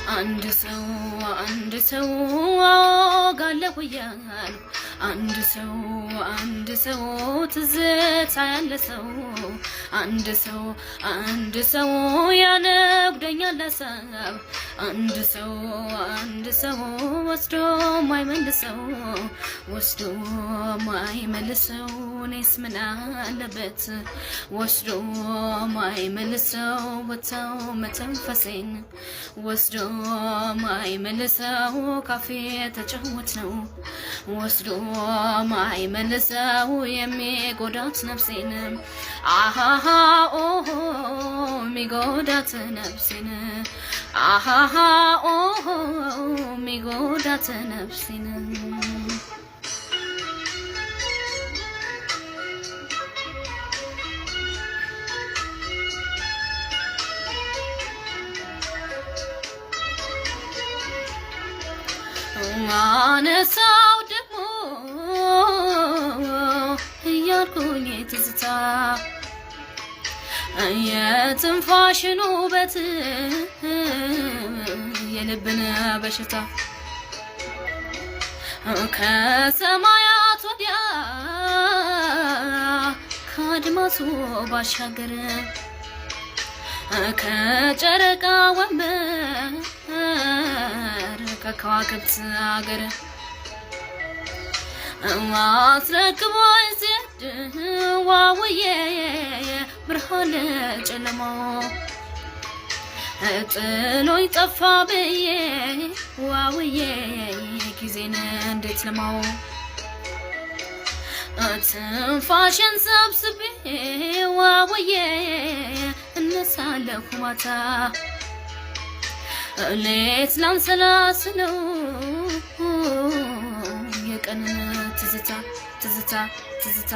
አንድ ሰው አወጋለሁ እያሉ አንድ ሰው ትዝታ ያለ ሰው አንድ ሰው ያነጉደኛል ሀሳብ አንድ ሰው ወስዶ ማይመልሰው እኔስ ምን አለበት ወስዶ ማይመልሰው ወታው መተንፈሴን ወስዶ ማይመልሰው ካፌ ተጫወት ነው ወስዶ ማይመልሰው የሚጎዳት ነፍሴን አሃሃ ኦሆ ሚጎዳት ነፍሴን አሃሃ ኦሆ ሚጎዳት ነፍሴን ማነሳው ደግሞ እያልኩኝ ትዝታ የትንፋሽን ውበት የልብን በሽታ ከሰማያት ወዲያ ከአድማሱ ባሻገር ከጨረቃ ወንበር ከከዋክብት አገር አስረክቦኝ ሲሄድ ዋውዬ ብርሃን ጨለማው ጥሎኝ ጠፋ ብዬ ዋውዬ ጊዜን እንዴት ለማው ትንፋሽን ሰብስቤ ዋውዬ እነሳለሁ ማታ ሌት ላንሰላስለው የቀንን ትዝታ